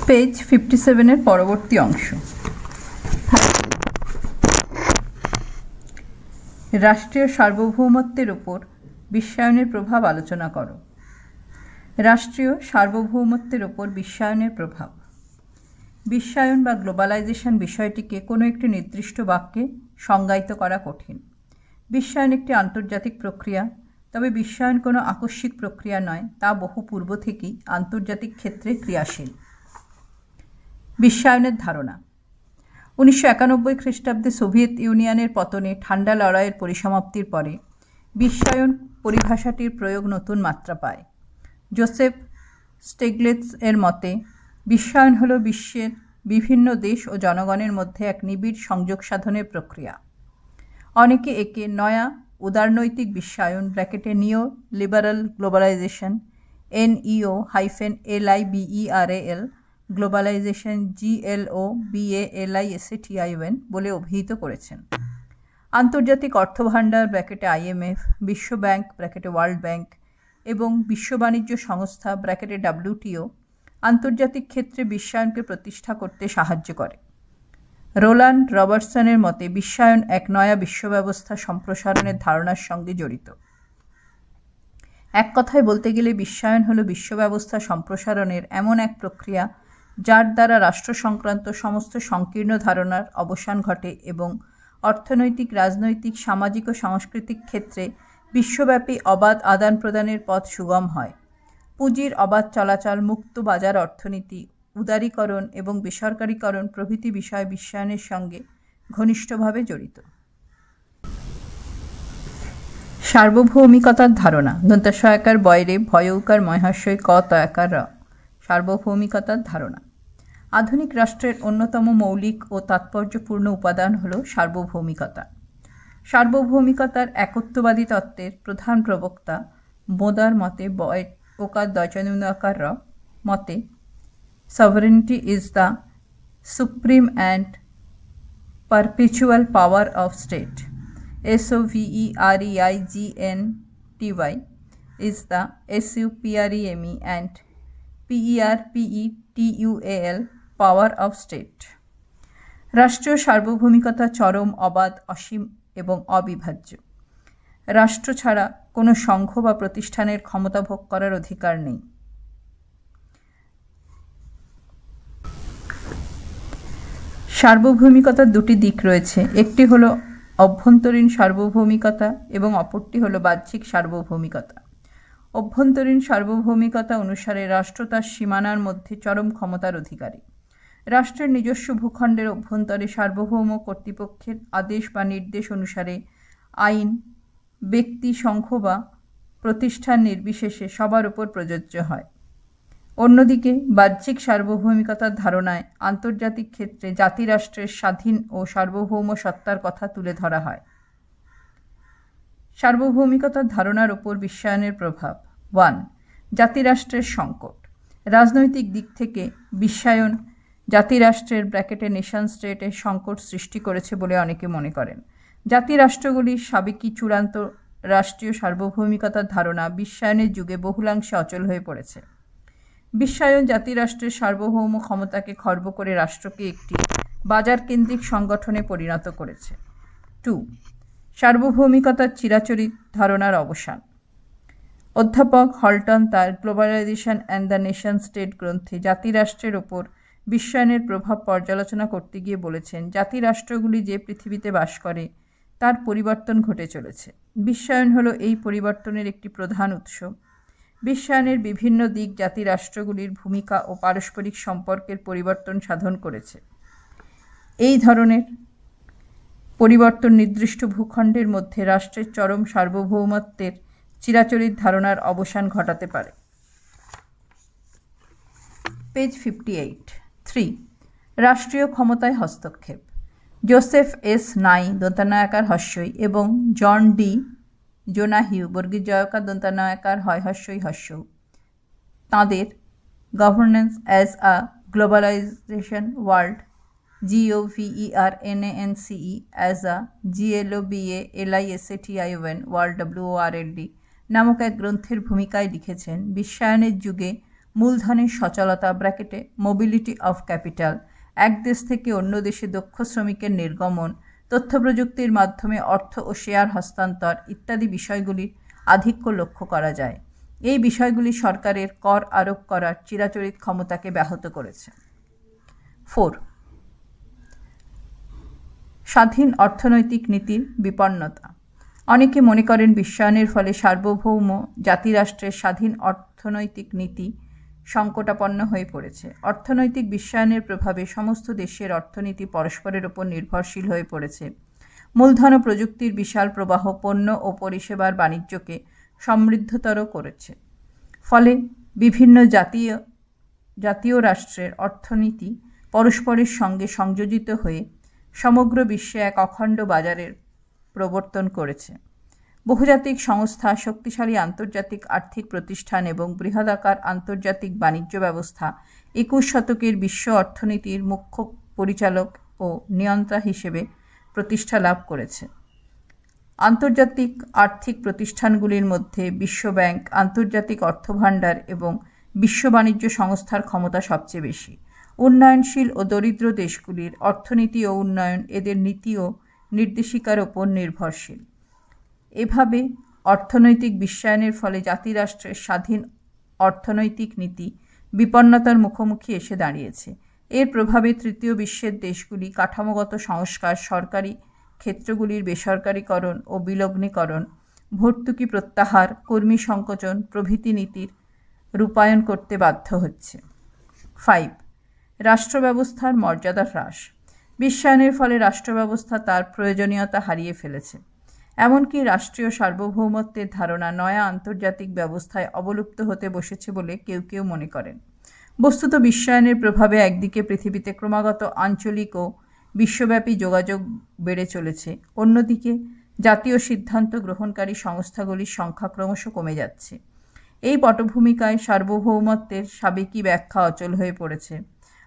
Page 57 পরবর্তী অংশ। রাষ্ট্রীয় সার্বভৌমত্বের উপর বিশ্বায়নের প্রভাব আলোচনা করো। রাষ্ট্রীয় সার্বভৌমত্বের উপর বিশ্বায়নের প্রভাব। বিশ্বায়ন বা গ্লোবালাইজেশন বিষয়টিকে কোনো একটি নির্দিষ্ট বাক্যে সংজ্ঞায়িত করা কঠিন। বিশ্বায়ন একটি আন্তর্জাতিক প্রক্রিয়া, তবে বিশ্বায়ন কোনো আকস্মিক প্রক্রিয়া নয়, তা বহু পূর্ব থেকেই আন্তর্জাতিক ক্ষেত্রে ক্রিয়াশীল। বিশ্বায়নের ধারণা। 1991 খ্রিস্টাব্দে সোভিয়েত ইউনিয়নের পতনে ঠান্ডা লড়াইয়ের পরিসমাপ্তির পরে বিশ্বায়ন পরিভাষাটির প্রয়োগ নতুন মাত্রা পায়। জোসেফ স্টিগলিৎজ এর মতে বিশ্বায়ন হল বিশ্বের বিভিন্ন দেশ ও জনগণের মধ্যে এক নিবিড় সংযোগ সাধনের প্রক্রিয়া। অনেকে একে নয়া উদারনৈতিক বিশ্বায়ন নিও liberal globalization NEO-LIBERAL globalization GLOBALISATION বলে অভিহিত করেছেন। আন্তর্জাতিক অর্থভাণ্ডার IMF, বিশ্ব ব্যাংক ওয়ার্ল্ড ব্যাংক এবং বিশ্ব বাণিজ্য সংস্থা WTO আন্তর্জাতিক ক্ষেত্রে বিশ্বায়নকে প্রতিষ্ঠা করতে সাহায্য করে। রোল্যান্ড রবার্টসনের মতে বিশ্বায়ন এক নয়া বিশ্বব্যবস্থা সম্প্রসারণের ধারণার সঙ্গে জড়িত। এক কথায় বলতে গেলে বিশ্বায়ন হল বিশ্বব্যবস্থা সম্প্রসারণের এমন এক প্রক্রিয়া যার দ্বারা রাষ্ট্র সংক্রান্ত সমস্ত সংকীর্ণ ধারণার অবসান ঘটে এবং অর্থনৈতিক, রাজনৈতিক, সামাজিক ও সাংস্কৃতিক ক্ষেত্রে বিশ্বব্যাপী অবাধ আদান প্রদানের পথ সুগম হয়। পুঁজির অবাধ চলাচল, মুক্ত বাজার অর্থনীতি, উদারীকরণ এবং বেসরকারীকরণ প্রভৃতি বিষয় বিশ্বায়নের সঙ্গে ঘনিষ্ঠভাবে জড়িত। সার্বভৌমিকতার ধারণা। দন্তাস্বয়কার বয়রে ভয়ৌকার মহাশয় ক তয়াকার র। সার্বভৌমিকতার ধারণা। আধুনিক রাষ্ট্রের অন্যতম মৌলিক ও তাৎপর্যপূর্ণ উপাদান হল সার্বভৌমিকতা। সার্বভৌমিকতার একত্ববাদী তত্ত্বের প্রধান প্রবক্তা বোদার মতে ওকার দয়চনুনাকার র মতে sovereignty is the supreme and perpetual power of state. SOVEREIGNTY is the SUPREME and PERPETUAL power of state. রাষ্ট্রীয় সার্বভৌমিকতা চরম, অবাধ, অসীম এবং অবিভাজ্য। রাষ্ট্র ছাড়া কোনো সংঘ বা প্রতিষ্ঠানের ক্ষমতা ভোগ করার অধিকার নেই। সার্বভৌমিকতার দুটি দিক রয়েছে, একটি হল অভ্যন্তরীণ সার্বভৌমিকতা এবং অপরটি হল বাহ্যিক সার্বভৌমিকতা। অভ্যন্তরীণ সার্বভৌমিকতা অনুসারে রাষ্ট্র তার সীমানার মধ্যে চরম ক্ষমতার অধিকারী। রাষ্ট্রের নিজস্ব ভূখণ্ডের অভ্যন্তরে সার্বভৌম কর্তৃপক্ষের আদেশ বা নির্দেশ অনুসারে আইন ব্যক্তি, সংঘ বা প্রতিষ্ঠান নির্বিশেষে সবার উপর প্রযোজ্য হয়। অন্যদিকে বাহ্যিক সার্বভৌমিকতার ধারণায় আন্তর্জাতিক ক্ষেত্রে জাতিরাষ্ট্রের স্বাধীন ও সার্বভৌম সত্তার কথা তুলে ধরা হয়। সার্বভৌমিকতার ধারণার ওপর বিশ্বায়নের প্রভাব। 1. জাতিরাষ্ট্রের সংকট। রাজনৈতিক দিক থেকে বিশ্বায়ন জাতিরাষ্ট্রের নেশন স্টেটের সংকট সৃষ্টি করেছে বলে অনেকে মনে করেন। জাতিরাষ্ট্রগুলির সাবেকি চূড়ান্ত রাষ্ট্রীয় সার্বভৌমিকতার ধারণা বিশ্বায়নের যুগে বহুলাংশে অচল হয়ে পড়েছে। বিশ্বায়ন জাতিরাষ্ট্রের সার্বভৌম ক্ষমতাকে খর্ব করে রাষ্ট্রকে একটি বাজারকেন্দ্রিক সংগঠনে পরিণত করেছে। 2. সার্বভৌমিকতার চিরাচরিত ধারণার অবসান। অধ্যাপক হল্টন তার globalization and the nation state গ্রন্থে জাতিরাষ্ট্রের ওপর বিশ্বায়নের প্রভাব পর্যালোচনা করতে গিয়ে বলেছেন, জাতিরাষ্ট্রগুলি যে পৃথিবীতে বাস করে তার পরিবর্তন ঘটে চলেছে। বিশ্বায়ন হলো এই পরিবর্তনের একটি প্রধান উৎস। বিশ্বায়নের বিভিন্ন দিক জাতিরাষ্ট্রগুলির ভূমিকা ও পারস্পরিক সম্পর্কের পরিবর্তন সাধন করেছে। এই ধরনের পরিবর্তন নির্দিষ্ট ভূখণ্ডের মধ্যে রাষ্ট্রের চরম সার্বভৌমত্বের চিরাচরিত ধারণার অবসান ঘটাতে পারে। পেজ 58। 3. রাষ্ট্রীয় ক্ষমতায় হস্তক্ষেপ। জোসেফ এস নাই দন্তানায়াকার হস্যই এবং জন ডি জোনাহিউ বর্গীর জয়কার দন্তানায়াকার হস্যই তাঁদের governance as a globalization world GOVERNANCE as a GLOBALISATION World WORLD নামক এক গ্রন্থের ভূমিকায় লিখেছেন, বিশ্বায়নের যুগে মূলধনের সচলতা ব্র্যাকেটে মোবিলিটি অফ ক্যাপিটাল, এক দেশ থেকে অন্য দেশে দক্ষ শ্রমিকের নির্গমন, তথ্য প্রযুক্তির মাধ্যমে অর্থ ও শেয়ার হস্তান্তর ইত্যাদি বিষয়গুলির আধিক্য লক্ষ্য করা যায়। এই বিষয়গুলি সরকারের কর আরোপ করার চিরাচরিত ক্ষমতাকে ব্যাহত করেছে। 4. স্বাধীন অর্থনৈতিক নীতির বিপন্নতা। অনেকে মনে করেন বিশ্বায়নের ফলে সার্বভৌম জাতিরাষ্ট্রের স্বাধীন অর্থনৈতিক নীতি সংকটাপন্ন হয়ে পড়েছে। অর্থনৈতিক বিশ্বায়নের প্রভাবে সমস্ত দেশের অর্থনীতি পরস্পরের উপর নির্ভরশীল হয়ে পড়েছে। মূলধন ও প্রযুক্তির বিশাল প্রবাহ পণ্য ও পরিষেবার বাণিজ্যকে সমৃদ্ধতর করেছে। ফলে বিভিন্ন জাতীয় রাষ্ট্রের অর্থনীতি পরস্পরের সঙ্গে সংযোজিত হয়ে সমগ্র বিশ্বে এক অখণ্ড বাজারের প্রবর্তন করেছে। বহুজাতিক সংস্থা, শক্তিশালী আন্তর্জাতিক আর্থিক প্রতিষ্ঠান এবং বৃহদাকার আন্তর্জাতিক বাণিজ্য ব্যবস্থা 21 শতকের বিশ্ব অর্থনীতির মুখ্য পরিচালক ও নিয়ন্ত্রক হিসেবে প্রতিষ্ঠা লাভ করেছে। আন্তর্জাতিক আর্থিক প্রতিষ্ঠানগুলির মধ্যে বিশ্বব্যাংক, আন্তর্জাতিক অর্থভাণ্ডার এবং বিশ্ব বাণিজ্য সংস্থার ক্ষমতা সবচেয়ে বেশি। উন্নয়নশীল ও দরিদ্র দেশগুলির অর্থনীতি ও উন্নয়ন এদের নীতি ও নির্দেশিকার ওপর নির্ভরশীল। এভাবে অর্থনৈতিক বিশ্বায়নের ফলে জাতিরাষ্ট্রের স্বাধীন অর্থনৈতিক নীতি বিপন্নতার মুখোমুখি এসে দাঁড়িয়েছে। এর প্রভাবে তৃতীয় বিশ্বের দেশগুলি কাঠামোগত সংস্কার, সরকারি ক্ষেত্রগুলির বেসরকারীকরণ ও বিলগ্নীকরণ, ভর্তুকি প্রত্যাহার, কর্মী সংকোচন প্রভৃতি নীতির রূপায়ণ করতে বাধ্য হচ্ছে। 5. রাষ্ট্র ব্যবস্থার মর্যাদা হ্রাস। বিশ্বায়নের ফলে রাষ্ট্র ব্যবস্থা তার প্রয়োজনীয়তা হারিয়ে ফেলেছে। এমনকি রাষ্ট্রীয় সার্বভৌমত্বের ধারণা নয়া আন্তর্জাতিক ব্যবস্থায় অবলুপ্ত হতে বসেছে বলে কেউ কেউ মনে করেন। বস্তুত বিশ্বায়নের প্রভাবে একদিকে পৃথিবীতে ক্রমাগত আঞ্চলিক ও বিশ্বব্যাপী যোগাযোগ বেড়ে চলেছে, অন্যদিকে জাতীয় সিদ্ধান্ত গ্রহণকারী সংস্থাগুলির সংখ্যা ক্রমশ কমে যাচ্ছে। এই পটভূমিকায় সার্বভৌমত্বের সাবেকি ব্যাখ্যা অচল হয়ে পড়েছে।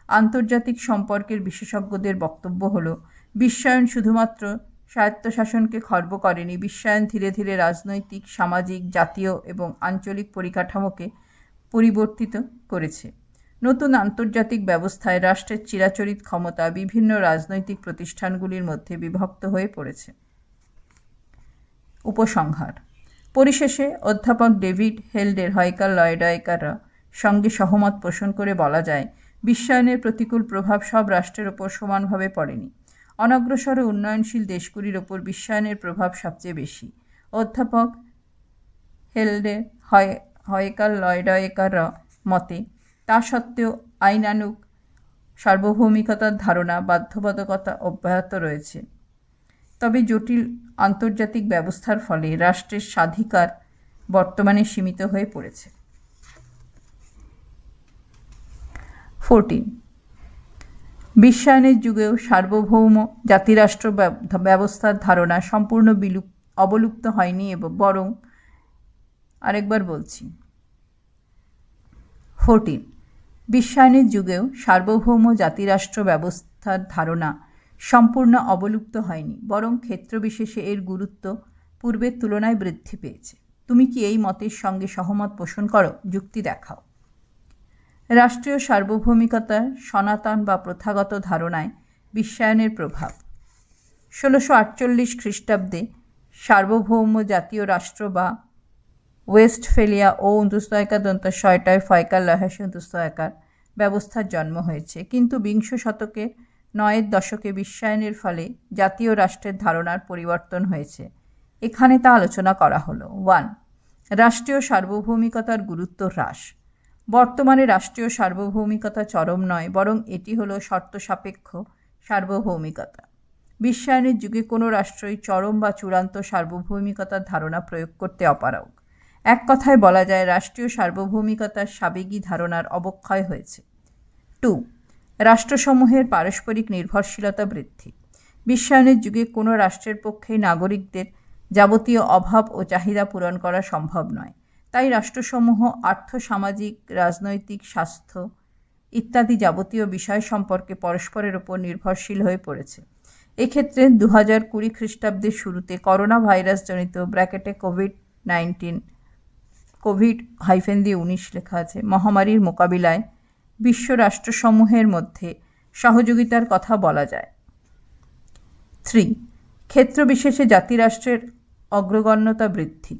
আন্তর্জাতিক সম্পর্কের বিশেষজ্ঞদের বক্তব্য হল, বিশ্বায়ন শুধুমাত্র স্বায়ত্তশাসনকে খর্ব করেনি, বিশ্বায়ন ধীরে ধীরে রাজনৈতিক, সামাজিক, জাতীয় এবং আঞ্চলিক পরিকাঠামোকে পরিবর্তিত করেছে। নতুন আন্তর্জাতিক ব্যবস্থায় রাষ্ট্রের চিরাচরিত ক্ষমতা বিভিন্ন রাজনৈতিক প্রতিষ্ঠানগুলির মধ্যে বিভক্ত হয়ে পড়েছে। উপসংহার। পরিশেষে অধ্যাপক ডেভিড হেল্ডের হয়কার লয়ডয়কার সঙ্গে সহমত পোষণ করে বলা যায়, বিশ্বায়নের প্রতিকূল প্রভাব সব রাষ্ট্রের ওপর সমানভাবে পড়েনি। অনগ্রসর ও উন্নয়নশীল দেশগুলির ওপর বিশ্বায়নের প্রভাব সবচেয়ে বেশি। অধ্যাপক হেল্ডে হয়কার লয়ডয়কার মতে তা সত্ত্বেও আইনানুগ সার্বভৌমিকতার ধারণা বাধ্যবাধকতা অব্যাহত রয়েছে। তবে জটিল আন্তর্জাতিক ব্যবস্থার ফলে রাষ্ট্রের স্বাধিকার বর্তমানে সীমিত হয়ে পড়েছে। 14. বিশ্বায়নের যুগেও সার্বভৌম জাতিরাষ্ট্র ব্যবস্থার ধারণা সম্পূর্ণ অবলুপ্ত হয়নি এবং বরং, আরেকবার বলছি, 14. বিশ্বায়নের যুগেও সার্বভৌম জাতিরাষ্ট্র ব্যবস্থার ধারণা সম্পূর্ণ অবলুপ্ত হয়নি, বরং ক্ষেত্রবিশেষে এর গুরুত্ব পূর্বের তুলনায় বৃদ্ধি পেয়েছে। তুমি কি এই মতের সঙ্গে সহমত পোষণ করো? যুক্তি দেখাও। রাষ্ট্রীয় সার্বভৌমিকতার সনাতন বা প্রথাগত ধারণায় বিশ্বায়নের প্রভাব। 1648 খ্রিস্টাব্দে সার্বভৌম জাতীয় রাষ্ট্র বা ওয়েস্টফেলিয়া ও ব্যবস্থার জন্ম হয়েছে, কিন্তু বিংশ শতকের 9 দশকে বিশ্বায়নের ফলে জাতীয় রাষ্ট্রের ধারণার পরিবর্তন হয়েছে। এখানে তা আলোচনা করা হলো। 1. রাষ্ট্রীয় সার্বভৌমিকতার গুরুত্ব হ্রাস। বর্তমানে রাষ্ট্রীয় সার্বভৌমিকতা চরম নয়, বরং এটি হলো শর্ত সাপেক্ষ সার্বভৌমিকতা। বিশ্বায়নের যুগে কোনো রাষ্ট্রই চরম বা চূড়ান্ত সার্বভৌমিকতার ধারণা প্রয়োগ করতে অপারগ। এক কথায় বলা যায়, রাষ্ট্রীয় সার্বভৌমিকতার সাবেগী ধারণার অবক্ষয় হয়েছে। 2. রাষ্ট্রসমূহের পারস্পরিক নির্ভরশীলতা বৃদ্ধি। বিশ্বায়নের যুগে কোনো রাষ্ট্রের পক্ষেই নাগরিকদের যাবতীয় অভাব ও চাহিদা পূরণ করা সম্ভব নয়। তাই রাষ্ট্রসমূহ আর্থ-সামাজিক, রাজনৈতিক, স্বাস্থ্য ইত্যাদি যাবতীয় বিষয় সম্পর্কে পরস্পরের ওপর নির্ভরশীল হয়ে পড়েছে। এক্ষেত্রে 2020 খ্রিস্টাব্দের শুরুতে করোনা ভাইরাসজনিত (কোভিড-19) COVID-19 লেখা আছে, মহামারীর মোকাবিলায় বিশ্ব রাষ্ট্রসমূহের মধ্যে সহযোগিতার কথা বলা যায়। 3. ক্ষেত্রবিশেষে জাতিরাষ্ট্রের অগ্রগণ্যতা বৃদ্ধি।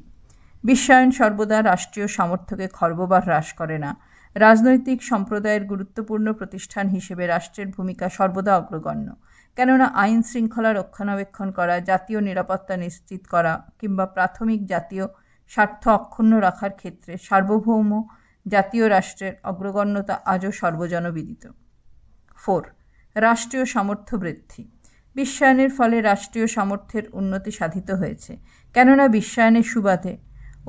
বিশ্বায়ন সর্বদা রাষ্ট্রীয় সামর্থ্যকে খর্ব বা হ্রাস করে না। রাজনৈতিক সম্প্রদায়ের গুরুত্বপূর্ণ প্রতিষ্ঠান হিসেবে রাষ্ট্রের ভূমিকা সর্বদা অগ্রগণ্য, কেননা আইন শৃঙ্খলা রক্ষণাবেক্ষণ করা, জাতীয় নিরাপত্তা নিশ্চিত করা কিংবা প্রাথমিক জাতীয় স্বার্থ অক্ষুণ্ণ রাখার ক্ষেত্রে সার্বভৌম জাতীয় রাষ্ট্রের অগ্রগণ্যতা আজও সর্বজনবিদিত। 4. রাষ্ট্রীয় সামর্থ্য বৃদ্ধি। বিশ্বায়নের ফলে রাষ্ট্রীয় সামর্থ্যের উন্নতি সাধিত হয়েছে, কেননা বিশ্বায়নের সুবাদে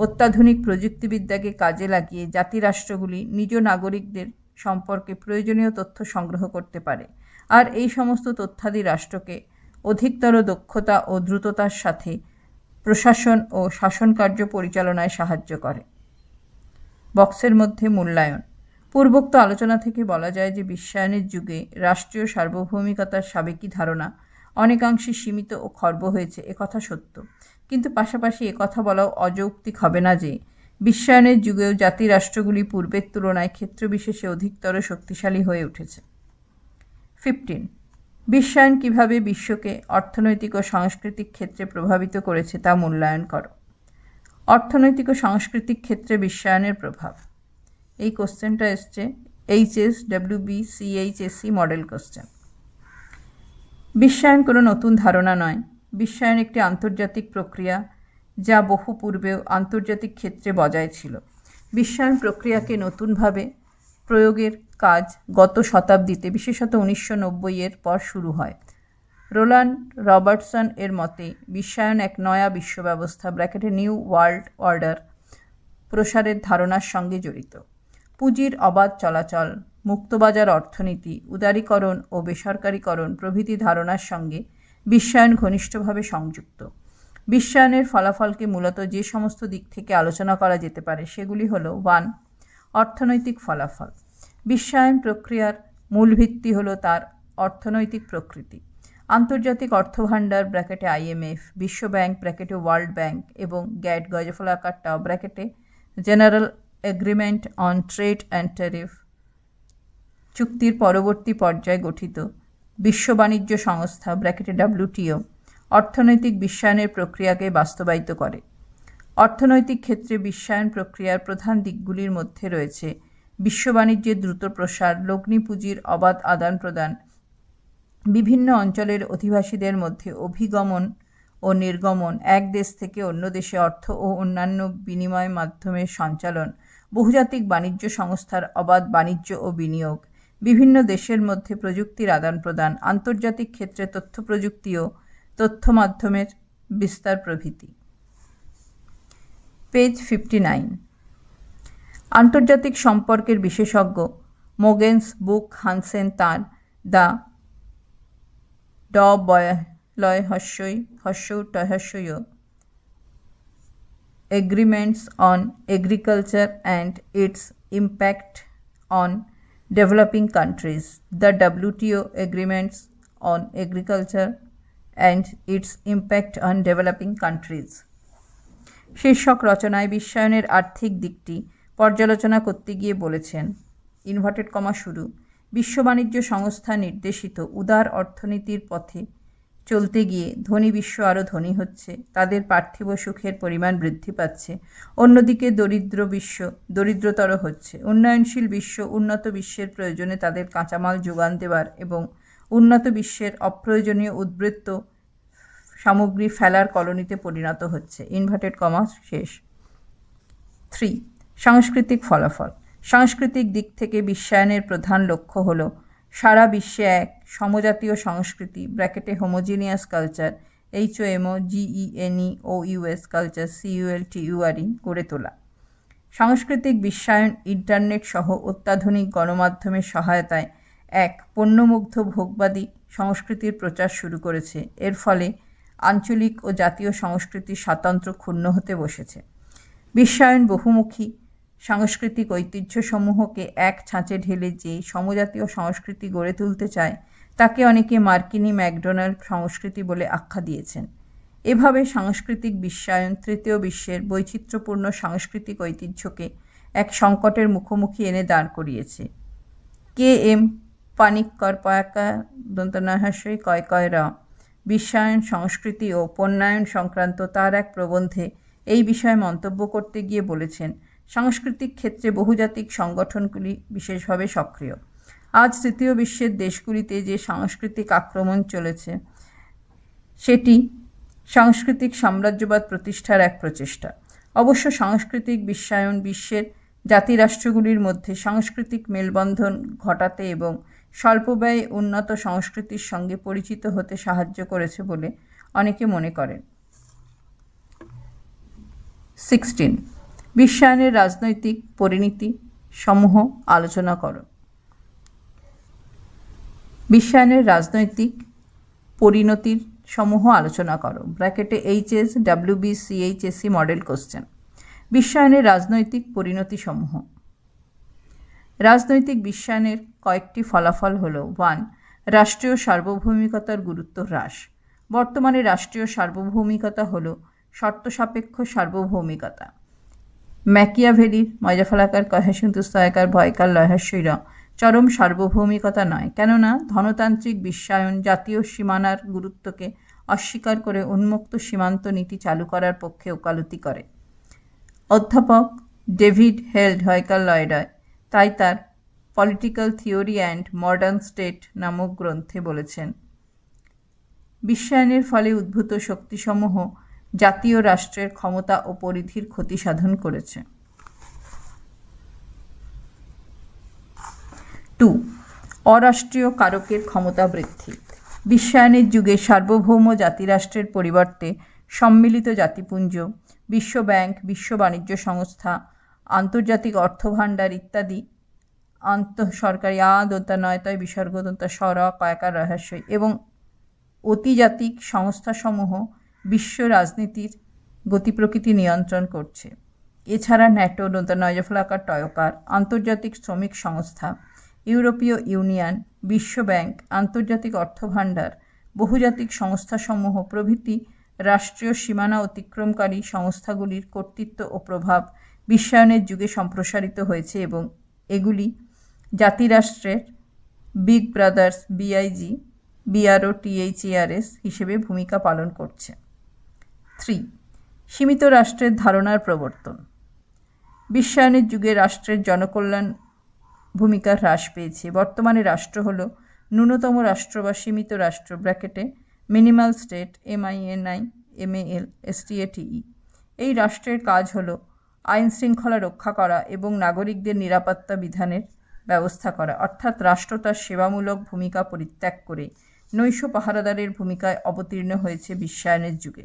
অত্যাধুনিক প্রযুক্তিবিদ্যাকে কাজে লাগিয়ে জাতিরাষ্ট্রগুলি নিজ নাগরিকদের সম্পর্কে প্রয়োজনীয় তথ্য সংগ্রহ করতে পারে, আর এই সমস্ত তথ্যাদি রাষ্ট্রকে অধিকতর দক্ষতা ও দ্রুততার সাথে প্রশাসন ও শাসনকার্য পরিচালনায় সাহায্য করে। বক্সের মধ্যে মূল্যায়ন। পূর্বোক্ত আলোচনা থেকে বলা যায় যে বিশ্বায়নের যুগে রাষ্ট্রীয় সার্বভৌমিকতার সাবেকি ধারণা অনেকাংশে সীমিত ও খর্ব হয়েছে, একথা সত্য, কিন্তু পাশাপাশি একথা বলাও অযৌক্তিক হবে না যে বিশ্বায়নের যুগেও জাতিরাষ্ট্রগুলি পূর্বের তুলনায় ক্ষেত্রবিশেষে অধিকতর শক্তিশালী হয়ে উঠেছে। 15. বিশ্বায়ন কিভাবে বিশ্বকে অর্থনৈতিক ও সাংস্কৃতিক ক্ষেত্রে প্রভাবিত করেছে তা মূল্যায়ন করো। অর্থনৈতিক ও সাংস্কৃতিক ক্ষেত্রে বিশ্বায়নের প্রভাব। এই কোশ্চেনটা এসছে HSWBCHSC মডেল কোশ্চেন। বিশ্বায়ন কোনো নতুন ধারণা নয়। বিশ্বায়ন একটি আন্তর্জাতিক প্রক্রিয়া যা বহু পূর্বেও আন্তর্জাতিক ক্ষেত্রে বজায় ছিল। বিশ্বায়ন প্রক্রিয়াকে নতুনভাবে প্রয়োগের কাজ গত শতাব্দীতে, বিশেষত 1990 পর শুরু হয়। রোল্যান্ড রবার্টসন এর মতে বিশ্বায়ন এক নয়া বিশ্ব ব্যবস্থা (নিউ ওয়ার্ল্ড অর্ডার) প্রসারের ধারণার সঙ্গে জড়িত। পুঁজির অবাধ চলাচল, মুক্তবাজার অর্থনীতি, উদারীকরণ ও বেসরকারীকরণ প্রভৃতি ধারণার সঙ্গে বিশ্বায়ন ঘনিষ্ঠভাবে সংযুক্ত। বিশ্বায়নের ফলাফলকে মূলত যে সমস্ত দিক থেকে আলোচনা করা যেতে পারে সেগুলি হল: 1. অর্থনৈতিক ফলাফল। বিশ্বায়ন প্রক্রিয়ার মূল ভিত্তি হল তার অর্থনৈতিক প্রকৃতি। আন্তর্জাতিক অর্থভাণ্ডার (IMF), বিশ্বব্যাংক (ওয়ার্ল্ড ব্যাংক) এবং GATT general agreement on trade and tariff চুক্তির পরবর্তী পর্যায়ে গঠিত বিশ্ব বাণিজ্য সংস্থা (WTO) অর্থনৈতিক বিশ্বায়নের প্রক্রিয়াকে বাস্তবায়িত করে। অর্থনৈতিক ক্ষেত্রে বিশ্বায়ন প্রক্রিয়ার প্রধান দিকগুলির মধ্যে রয়েছে বিশ্ব বাণিজ্যের দ্রুত প্রসার, লগ্নি পুঁজির অবাধ আদান প্রদান, বিভিন্ন অঞ্চলের অধিবাসীদের মধ্যে অভিগমন ও নির্গমন, এক দেশ থেকে অন্য দেশে অর্থ ও অন্যান্য বিনিময় মাধ্যমের সঞ্চালন, বহুজাতিক বাণিজ্য সংস্থার অবাধ বাণিজ্য ও বিনিয়োগ, বিভিন্ন দেশের মধ্যে প্রযুক্তির আদান প্রদান, আন্তর্জাতিক ক্ষেত্রে তথ্য প্রযুক্তি ও তথ্য মাধ্যমের বিস্তার প্রভৃতি। পেজ 59। আন্তর্জাতিক সম্পর্কের বিশেষজ্ঞ মোগেন্স বুক হানসেন তাঁর the Agreements on Agriculture and its Impact on Developing Countries, the WTO Agreements on Agriculture and its Impact on Developing Countries শীর্ষক রচনায় বিশ্বায়নের আর্থিক দিকটি পর্যালোচনা করতে গিয়ে বলেছেন, ইনভার্টেড কমা শুরু, বিশ্ব বাণিজ্য সংস্থা নির্দেশিত উদার অর্থনীতির পথে চলতে গিয়ে ধনী বিশ্ব আরও ধনী হচ্ছে, তাদের পার্থিব সুখের পরিমাণ বৃদ্ধি পাচ্ছে, অন্যদিকে দরিদ্র বিশ্ব দরিদ্রতর হচ্ছে। উন্নয়নশীল বিশ্ব উন্নত বিশ্বের প্রয়োজনে তাদের কাঁচামাল যোগান দেওয়ার এবং উন্নত বিশ্বের অপ্রয়োজনীয় উদ্বৃত্ত সামগ্রী ফেলার কলোনিতে পরিণত হচ্ছে, ইনভার্টেড কমা শেষ। 3. সাংস্কৃতিক ফলাফল। সাংস্কৃতিক দিক থেকে বিশ্বায়নের প্রধান লক্ষ্য হল সারা বিশ্বে এক সমজাতীয় সংস্কৃতি homogeneous culture HOMOGENEOUS culture CULTURE গড়ে তোলা। সাংস্কৃতিক বিশ্বায়ন ইন্টারনেট সহ অত্যাধুনিক গণমাধ্যমের সহায়তায় এক পণ্যমুগ্ধ ভোগবাদী সংস্কৃতির প্রচার শুরু করেছে। এর ফলে আঞ্চলিক ও জাতীয় সংস্কৃতির স্বাতন্ত্র্য ক্ষুণ্ণ হতে বসেছে। বিশ্বায়ন বহুমুখী সাংস্কৃতিক ঐতিহ্যসমূহকে এক ছাঁচে ঢেলে যে সমজাতীয় সংস্কৃতি গড়ে তুলতে চায় তাকে অনেকে মার্কিনী ম্যাকডোনাল্ড সংস্কৃতি বলে আখ্যা দিয়েছেন। এভাবে সাংস্কৃতিক বিশ্বায়ন তৃতীয় বিশ্বের বৈচিত্র্যপূর্ণ সাংস্কৃতিক ঐতিহ্যকে এক সংকটের মুখোমুখি এনে দাঁড় করিয়েছে। কে এম পানিক্কর পয়াকা দন্তনাহাস্যই কয় বিশ্বায়ন সংস্কৃতি ও পণ্যায়ন সংক্রান্ত তার এক প্রবন্ধে এই বিষয়ে মন্তব্য করতে গিয়ে বলেছেন, সাংস্কৃতিক ক্ষেত্রে বহুজাতিক সংগঠনগুলি বিশেষভাবে সক্রিয়। আজ তৃতীয় বিশ্বের দেশগুলিতে যে সাংস্কৃতিক আক্রমণ চলেছে সেটি সাংস্কৃতিক সাম্রাজ্যবাদ প্রতিষ্ঠার এক প্রচেষ্টা। অবশ্য সাংস্কৃতিক বিশ্বায়ন বিশ্বের জাতিরাষ্ট্রগুলির মধ্যে সাংস্কৃতিক মেলবন্ধন ঘটাতে এবং স্বল্প ব্যয়ে উন্নত সংস্কৃতির সঙ্গে পরিচিত হতে সাহায্য করেছে বলে অনেকে মনে করেন। 16. বিশ্বায়নের রাজনৈতিক পরিণতি সমূহ আলোচনা করো। বিশ্বায়নের রাজনৈতিক পরিণতির সমূহ আলোচনা করো। ব্র্যাকেটে HS WB CHSE model question. বিশ্বায়নের রাজনৈতিক পরিণতি সমূহ। রাজনৈতিক বিশ্বায়নের কয়েকটি ফলাফল হল: 1. রাষ্ট্রীয় সার্বভৌমিকতার গুরুত্ব হ্রাস। বর্তমানে রাষ্ট্রীয় সার্বভৌমিকতা হল শর্তসাপেক্ষ সার্বভৌমিকতা। ম্যাকিয়াভেলির ময়জাফালাকার কহেসুন্তুস্তয়াকার ভয়কার লয়হাস্যইরা চরম সার্বভৌমিকতা নয়, কেননা ধনতান্ত্রিক বিশ্বায়ন জাতীয় সীমানার গুরুত্বকে অস্বীকার করে উন্মুক্ত সীমান্ত নীতি চালু করার পক্ষে ওকালতি করে। অধ্যাপক ডেভিড হেল্ড হয়কার লয়ডায় তাই তার political theory and modern state নামক গ্রন্থে বলেছেন, বিশ্বায়নের ফলে উদ্ভূত শক্তিসমূহ জাতীয় রাষ্ট্রের ক্ষমতা ও পরিধির ক্ষতি সাধন করেছে। 2. অরাষ্ট্রীয় কারকের ক্ষমতা বৃদ্ধি। বিশ্বায়নের যুগে সার্বভৌম জাতিরাষ্ট্রের পরিবর্তে সম্মিলিত জাতিপুঞ্জ, বিশ্ব ব্যাংক, বিশ্ব বাণিজ্য সংস্থা, আন্তর্জাতিক অর্থভাণ্ডার ইত্যাদি আন্তঃসরকারি দন্তানয়তয় বিসর্গ দন্তা স্বর কয়াকার রহস্যই এবং অতিজাতিক সংস্থাসমূহ বিশ্ব রাজনীতির গতি প্রকৃতি নিয়ন্ত্রণ করছে। এছাড়া ন্যাটো দন্তানয়জফলাকার টয়কার, আন্তর্জাতিক শ্রমিক সংস্থা, ইউরোপীয় ইউনিয়ন, বিশ্ব ব্যাংক, আন্তর্জাতিক অর্থভাণ্ডার, বহুজাতিক সংস্থাসমূহ প্রভৃতি রাষ্ট্রীয় সীমানা অতিক্রমকারী সংস্থাগুলির কর্তৃত্ব ও প্রভাব বিশ্বায়নের যুগে সম্প্রসারিত হয়েছে এবং এগুলি জাতিরাষ্ট্রের big brothers BIG, BRO, THERS হিসেবে ভূমিকা পালন করছে। 3. সীমিত রাষ্ট্রের ধারণার প্রবর্তন। বিশ্বায়নের যুগে রাষ্ট্রের জনকল্যাণ ভূমিকা হ্রাস পেয়েছে। বর্তমানে রাষ্ট্র হল ন্যূনতম রাষ্ট্র বা সীমিত রাষ্ট্র ব্র্যাকেটে মিনিমাল স্টেট MINIMAL STATE। এই রাষ্ট্রের কাজ হল আইন শৃঙ্খলা রক্ষা করা এবং নাগরিকদের নিরাপত্তা বিধানের ব্যবস্থা করা, অর্থাৎ রাষ্ট্র তার সেবামূলক ভূমিকা পরিত্যাগ করে নৈশ পাহারাদারের ভূমিকায় অবতীর্ণ হয়েছে বিশ্বায়নের যুগে।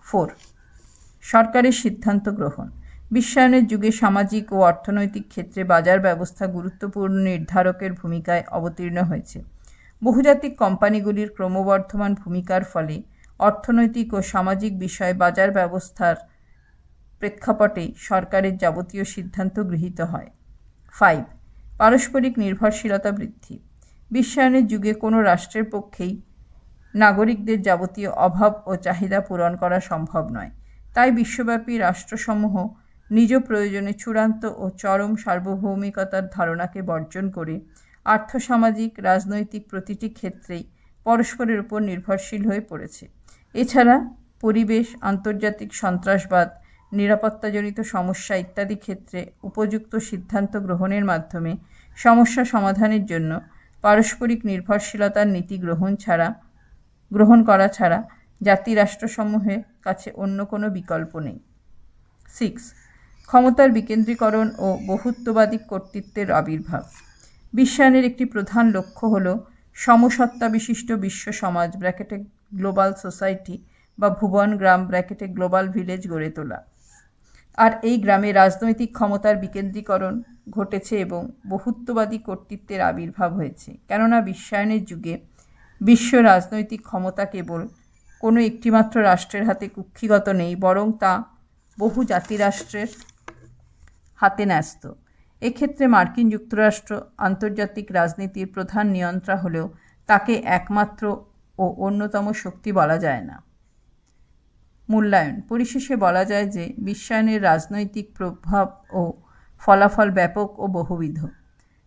4. সরকারের সিদ্ধান্ত গ্রহণ। বিশ্বায়নের যুগে সামাজিক ও অর্থনৈতিক ক্ষেত্রে বাজার ব্যবস্থা গুরুত্বপূর্ণ নির্ধারকের ভূমিকায় অবতীর্ণ হয়েছে। বহুজাতিক কোম্পানিগুলির ক্রমবর্ধমান ভূমিকার ফলে অর্থনৈতিক ও সামাজিক বিষয়ে বাজার ব্যবস্থার প্রেক্ষাপটে সরকারের যাবতীয় সিদ্ধান্ত গৃহীত হয়। 5. পারস্পরিক নির্ভরশীলতা বৃদ্ধি। বিশ্বায়নের যুগে কোনো রাষ্ট্রের পক্ষেই নাগরিকদের যাবতীয় অভাব ও চাহিদা পূরণ করা সম্ভব নয়। তাই বিশ্বব্যাপী রাষ্ট্রসমূহ নিজ প্রয়োজনে চূড়ান্ত ও চরম সার্বভৌমিকতার ধারণাকে বর্জন করে আর্থসামাজিক রাজনৈতিক প্রতিটি ক্ষেত্রেই পরস্পরের উপর নির্ভরশীল হয়ে পড়েছে। এছাড়া পরিবেশ, আন্তর্জাতিক সন্ত্রাসবাদ, নিরাপত্তাজনিত সমস্যা ইত্যাদি ক্ষেত্রে উপযুক্ত সিদ্ধান্ত গ্রহণের মাধ্যমে সমস্যা সমাধানের জন্য পারস্পরিক নির্ভরশীলতার নীতি গ্রহণ করা ছাড়া জাতিরাষ্ট্রসমূহের কাছে অন্য কোনো বিকল্প নেই। 6. ক্ষমতার বিকেন্দ্রীকরণ ও বহুত্ববাদী কর্তৃত্বের আবির্ভাব। বিশ্বায়নের একটি প্রধান লক্ষ্য হল সমসত্তা বিশিষ্ট বিশ্ব সমাজ ব্র্যাকেটে গ্লোবাল সোসাইটি বা ভুবন গ্রাম ব্র্যাকেটে গ্লোবাল ভিলেজ গড়ে তোলা। আর এই গ্রামে রাজনৈতিক ক্ষমতার বিকেন্দ্রীকরণ ঘটেছে এবং বহুত্ববাদী কর্তৃত্বের আবির্ভাব হয়েছে, কেননা বিশ্বায়নের যুগে বিশ্ব রাজনৈতিক ক্ষমতা কেবল কোনো একটিমাত্র রাষ্ট্রের হাতে কুক্ষিগত নেই, বরং তা বহু জাতিরাষ্ট্রের হাতে ন্যস্ত। এক্ষেত্রে মার্কিন যুক্তরাষ্ট্র আন্তর্জাতিক রাজনীতির প্রধান নিয়ন্ত্রণ হলেও তাকে একমাত্র ও অন্যতম শক্তি বলা যায় না। মূল্যায়ন। পরিশেষে বলা যায় যে বিশ্বায়নের রাজনৈতিক প্রভাব ও ফলাফল ব্যাপক ও বহুবিধ।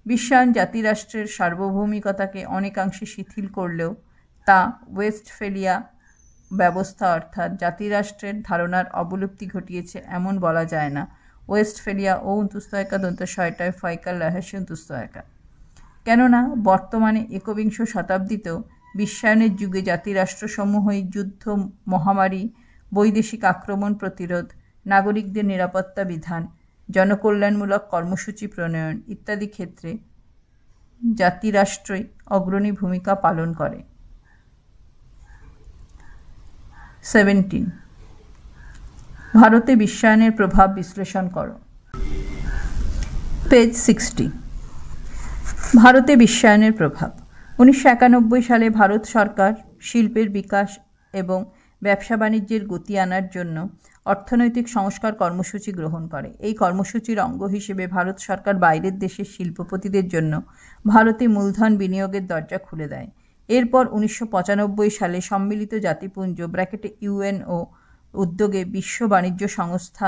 বিশ্বায়ন জাতিরাষ্ট্রের সার্বভৌমিকতাকে অনেকাংশে শিথিল করলেও তা ওয়েস্টফেলিয়া ব্যবস্থা অর্থাৎ জাতিরাষ্ট্রের ধারণার অবলুপ্তি ঘটিয়েছে এমন বলা যায় না। ওয়েস্টফেলিয়া ও উন্তুস্তয়কা দন্তশয়টায় ফয়কাল রহস্য উন্তুস্তয়কা। কেননা বর্তমানে একবিংশ শতাব্দীতেও বিশ্বায়নের যুগে জাতিরাষ্ট্রসমূহই যুদ্ধ, মহামারী, বৈদেশিক আক্রমণ প্রতিরোধ, নাগরিকদের নিরাপত্তা বিধান, জনকল্যাণমূলক কর্মসূচি প্রণয়ন ইত্যাদি ক্ষেত্রে জাতিরাষ্ট্রই অগ্রণী ভূমিকা পালন করে। 17. ভারতে বিশ্বায়নের প্রভাব বিশ্লেষণ করো। পেজ 60। ভারতে বিশ্বায়নের প্রভাব। 1991 সালে ভারত সরকার শিল্পের বিকাশ এবং ব্যবসা বাণিজ্যের গতি আনার জন্য অর্থনৈতিক সংস্কার কর্মসূচি গ্রহণ করে। এই কর্মসূচির অঙ্গ হিসেবে ভারত সরকার বাইরের দেশের শিল্পপতিদের জন্য ভারতে মূলধন বিনিয়োগের দরজা খুলে দেয়। এরপর 1995 সালে সম্মিলিত জাতিপুঞ্জ (ইউএনও) উদ্যোগে বিশ্ব বাণিজ্য সংস্থা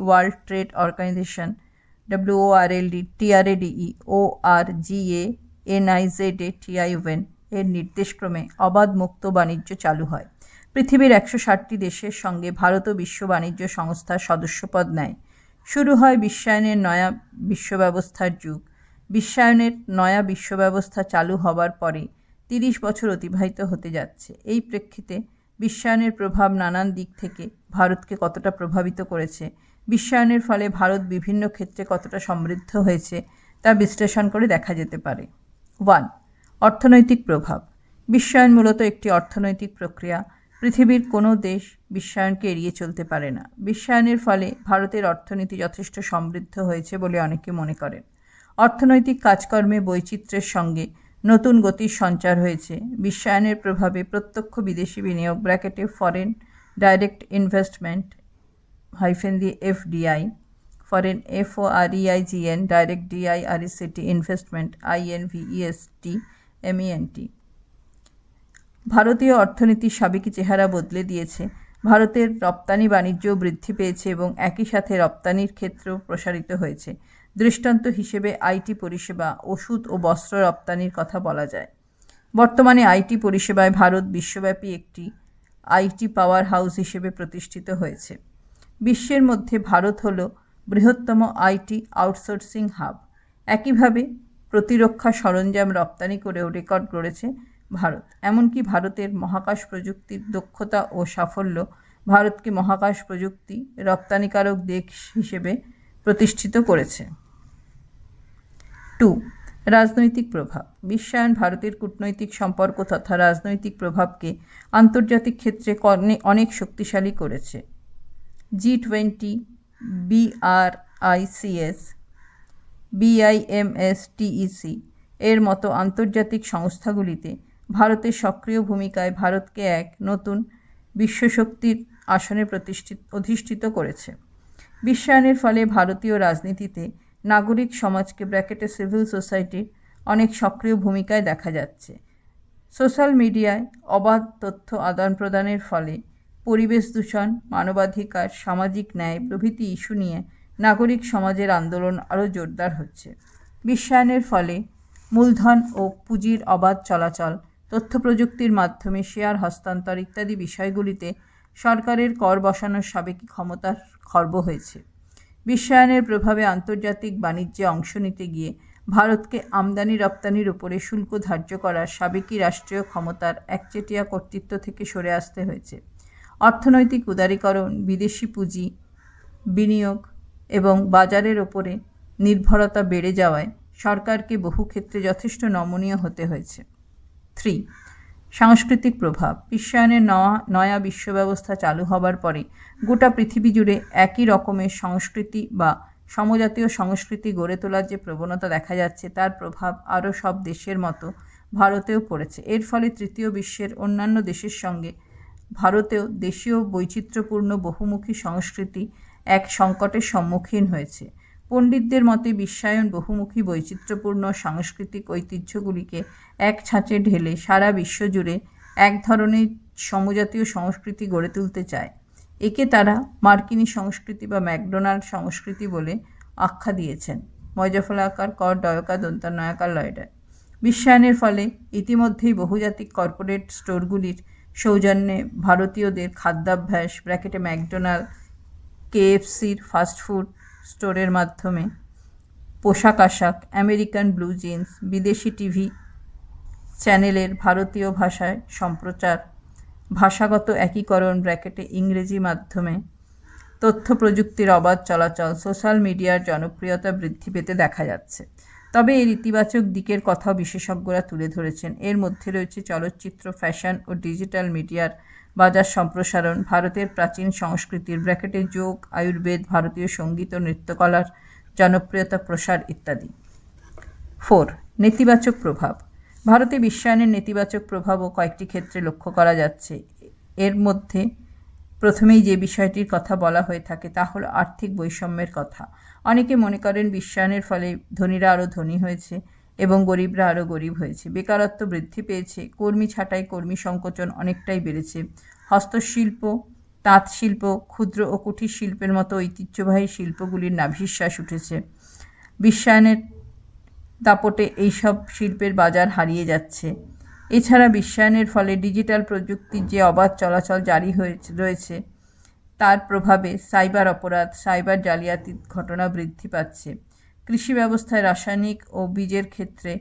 (world trade organization) WORLD, TRADE, ORGA, NIZA, TIUN এর নির্দেশক্রমে অবাধ মুক্ত বাণিজ্য চালু হয়। পৃথিবীর 160টি দেশের সঙ্গে ভারতও বিশ্ব বাণিজ্য সংস্থার সদস্যপদ নেয়। শুরু হয় বিশ্বায়নের নয়া বিশ্বব্যবস্থার যুগ। বিশ্বায়নের নয়া বিশ্বব্যবস্থা চালু হবার পরে 30 বছর অতিবাহিত হতে যাচ্ছে। এই প্রেক্ষিতে বিশ্বায়নের প্রভাব নানান দিক থেকে ভারতকে কতটা প্রভাবিত করেছে, বিশ্বায়নের ফলে ভারত বিভিন্ন ক্ষেত্রে কতটা সমৃদ্ধ হয়েছে তা বিশ্লেষণ করে দেখা যেতে পারে। 1. অর্থনৈতিক প্রভাব। বিশ্বায়ন মূলত একটি অর্থনৈতিক প্রক্রিয়া। পৃথিবীর কোনো দেশ বিশ্বায়নকে এড়িয়ে চলতে পারে না। বিশ্বায়নের ফলে ভারতের অর্থনীতি যথেষ্ট সমৃদ্ধ হয়েছে বলে অনেকে মনে করেন। অর্থনৈতিক কাজকর্মে বৈচিত্র্যের সঙ্গে নতুন গতির সঞ্চার হয়েছে। বিশ্বায়নের প্রভাবে প্রত্যক্ষ বিদেশি বিনিয়োগ (foreign direct investment (FDI), foreign FOREIGN, direct DIRECT investment INVESTMENT ভারতীয় অর্থনীতির সাবেকি চেহারা বদলে দিয়েছে। ভারতের রপ্তানি বাণিজ্যও বৃদ্ধি পেয়েছে এবং একই সাথে রপ্তানির ক্ষেত্রেও প্রসারিত হয়েছে। দৃষ্টান্ত হিসেবে আইটি পরিষেবা, ওষুধ ও বস্ত্র রপ্তানির কথা বলা যায়। বর্তমানে আইটি পরিষেবায় ভারত বিশ্বব্যাপী একটি আইটি পাওয়ার হাউস হিসেবে প্রতিষ্ঠিত হয়েছে। বিশ্বের মধ্যে ভারত হল বৃহত্তম আইটি আউটসোর্সিং হাব। একইভাবে প্রতিরক্ষা সরঞ্জাম রপ্তানি করেও রেকর্ড গড়েছে ভারত। এমনকি ভারতের মহাকাশ প্রযুক্তির দক্ষতা ও সাফল্য ভারতকে মহাকাশ প্রযুক্তি রপ্তানিকারক দেশ হিসেবে প্রতিষ্ঠিত করেছে। 2. রাজনৈতিক প্রভাব। বিশ্বায়ন ভারতের কূটনৈতিক সম্পর্ক তথা রাজনৈতিক প্রভাবকে আন্তর্জাতিক ক্ষেত্রে অনেক শক্তিশালী করেছে। G20, BRICS, BIMS, TEC এর মতো আন্তর্জাতিক সংস্থাগুলিতে ভারতের সক্রিয় ভূমিকায় ভারতকে এক নতুন বিশ্বশক্তির আসনে অধিষ্ঠিত করেছে। বিশ্বায়নের ফলে ভারতীয় রাজনীতিতে নাগরিক সমাজকে (সিভিল সোসাইটির) অনেক সক্রিয় ভূমিকায় দেখা যাচ্ছে। সোশ্যাল মিডিয়ায় অবাধ তথ্য আদান প্রদানের ফলে পরিবেশ দূষণ, মানবাধিকার, সামাজিক ন্যায় প্রভৃতি ইস্যু নিয়ে নাগরিক সমাজের আন্দোলন আরও জোরদার হচ্ছে। বিশ্বায়নের ফলে মূলধন ও পুঁজির অবাধ চলাচল, তথ্য প্রযুক্তির মাধ্যমে শেয়ার হস্তান্তর ইত্যাদি বিষয়গুলিতে সরকারের কর বসানোর সাবেকি ক্ষমতার খর্ব হয়েছে। বিশ্বায়নের প্রভাবে আন্তর্জাতিক বাণিজ্যে অংশ নিতে গিয়ে ভারতকে আমদানি রপ্তানির উপরে শুল্ক ধার্য করার সাবেকি রাষ্ট্রীয় ক্ষমতার একচেটিয়া কর্তৃত্ব থেকে সরে আসতে হয়েছে। অর্থনৈতিক উদারীকরণ, বিদেশি পুঁজি বিনিয়োগ এবং বাজারের ওপরে নির্ভরতা বেড়ে যাওয়ায় সরকারকে বহু ক্ষেত্রে যথেষ্ট নমনীয় হতে হয়েছে। 3. সাংস্কৃতিক প্রভাব। বিশ্বায়নের নয়া বিশ্বব্যবস্থা চালু হবার পরে গোটা পৃথিবী জুড়ে একই রকমের সংস্কৃতি বা সমজাতীয় সংস্কৃতি গড়ে তোলার যে প্রবণতা দেখা যাচ্ছে তার প্রভাব আরও সব দেশের মতো ভারতেও পড়েছে। এর ফলে তৃতীয় বিশ্বের অন্যান্য দেশের সঙ্গে ভারতেও দেশীয় বৈচিত্র্যপূর্ণ বহুমুখী সংস্কৃতি এক সংকটের সম্মুখীন হয়েছে। পণ্ডিতদের মতে বিশ্বায়ন বহুমুখী বৈচিত্র্যপূর্ণ সাংস্কৃতিক ঐতিহ্যগুলিকে এক ছাঁচে ঢেলে সারা বিশ্ব জুড়ে এক ধরনের সমজাতীয় সংস্কৃতি গড়ে তুলতে চায়। একে তারা মার্কিনী সংস্কৃতি বা ম্যাকডোনাল্ড সংস্কৃতি বলে আখ্যা দিয়েছেন। ময়জাফলাকার কর ডয়কা দন্তানয়াকার লয়ডায়। বিশ্বায়নের ফলে ইতিমধ্যেই বহুজাতিক কর্পোরেট স্টোরগুলির সৌজন্যে ভারতীয়দের খাদ্যাভ্যাস ব্র্যাকেটে ম্যাকডোনাল্ড, কেএফসির ফাস্টফুড স্টোরের মাধ্যমে পোশাক আশাক, আমেরিকান ব্লু জিন্স, বিদেশি টিভি চ্যানেলের ভারতীয় ভাষায় সম্প্রচার, ভাষাগত একীকরণ ব্র্যাকেটে ইংরেজি মাধ্যমে তথ্য প্রযুক্তির অবাধ চলাচল, সোশ্যাল মিডিয়ার জনপ্রিয়তা বৃদ্ধি পেতে দেখা যাচ্ছে। তবে এর ইতিবাচক দিকের কথাও বিশেষজ্ঞরা তুলে ধরেছেন। এর মধ্যে রয়েছে চলচ্চিত্র, ফ্যাশন ও ডিজিটাল মিডিয়ার বাজার সম্প্রসারণ, ভারতের প্রাচীন সংস্কৃতির ব্র্যাকেটে যোগ, আয়ুর্বেদ, ভারতীয় সঙ্গীত ও নৃত্যকলার জনপ্রিয়তা প্রসার ইত্যাদি। 4. নেতিবাচক প্রভাব। ভারতে বিশ্বায়নের নেতিবাচক প্রভাবও কয়েকটি ক্ষেত্রে লক্ষ্য করা যাচ্ছে। এর মধ্যে প্রথমেই যে বিষয়টির কথা বলা হয়ে থাকে তা হলো আর্থিক বৈষম্যের কথা। অনেকে মনে করেন বিশ্বায়নের ফলে ধনীরা আরও ধনী হয়েছে এবং গরিবরা আরও গরিব হয়েছে। বেকারত্ব বৃদ্ধি পেয়েছে, কর্মী ছাঁটাই, কর্মী সংকোচন অনেকটাই বেড়েছে। হস্তশিল্প, তাঁত শিল্প, ক্ষুদ্র ও কুটির শিল্পের মতো ঐতিহ্যবাহী শিল্পগুলির নাভিশ্বাস উঠেছে। বিশ্বায়নের দাপটে এইসব শিল্পের বাজার হারিয়ে যাচ্ছে। এছাড়া বিশ্বায়নের ফলে ডিজিটাল প্রযুক্তির যে অবাধ চলাচল জারি রয়েছে তার প্রভাবে সাইবার অপরাধ, সাইবার জালিয়াতির ঘটনা বৃদ্ধি পাচ্ছে। কৃষি ব্যবস্থায় রাসায়নিক ও বীজের ক্ষেত্রে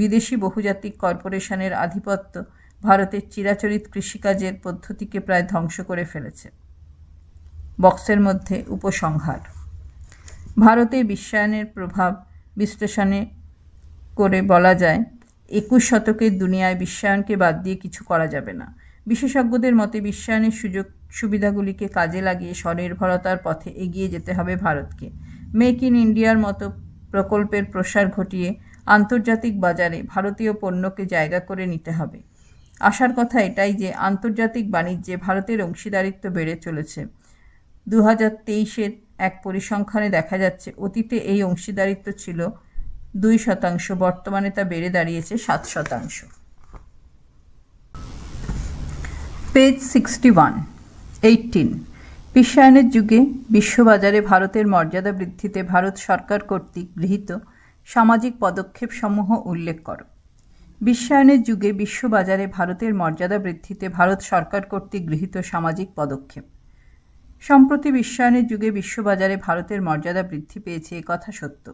বিদেশি বহুজাতিক কর্পোরেশনের আধিপত্য ভারতের চিরাচরিত কৃষিকাজের পদ্ধতিকে প্রায় ধ্বংস করে ফেলেছে। বক্সের মধ্যে উপসংহার। ভারতে বিশ্বায়নের প্রভাব বিশ্লেষণে করে বলা যায়, 21 শতকের দুনিয়ায় বিশ্বায়নকে বাদ দিয়ে কিছু করা যাবে না। বিশেষজ্ঞদের মতে বিশ্বায়নের সুযোগ সুবিধাগুলিকে কাজে লাগিয়ে স্বনির্ভরতার পথে এগিয়ে যেতে হবে ভারতকে। মেক ইন ইন্ডিয়ার মতো প্রকল্পের প্রসার ঘটিয়ে আন্তর্জাতিক বাজারে ভারতীয় পণ্যকে জায়গা করে নিতে হবে। আশার কথা এটাই যে আন্তর্জাতিক বাণিজ্যে ভারতের অংশীদারিত্ব বেড়ে চলেছে। 2023-এর এক পরিসংখ্যানে দেখা যাচ্ছে অতীতে এই অংশীদারিত্ব ছিল 2%, বর্তমানে তা বেড়ে দাঁড়িয়েছে 7%। পেজ 61। 18. বিশ্বায়নের যুগে বিশ্ববাজারে ভারতের মর্যাদা বৃদ্ধিতে ভারত সরকার কর্তৃক গৃহীত সামাজিক পদক্ষেপসমূহ উল্লেখ করো। বিশ্বায়নের যুগে বিশ্ববাজারে ভারতের মর্যাদা বৃদ্ধিতে ভারত সরকার কর্তৃক গৃহীত সামাজিক পদক্ষেপ। সম্প্রতি বিশ্বায়নের যুগে বিশ্ববাজারে ভারতের মর্যাদা বৃদ্ধি পেয়েছে, একথা সত্য।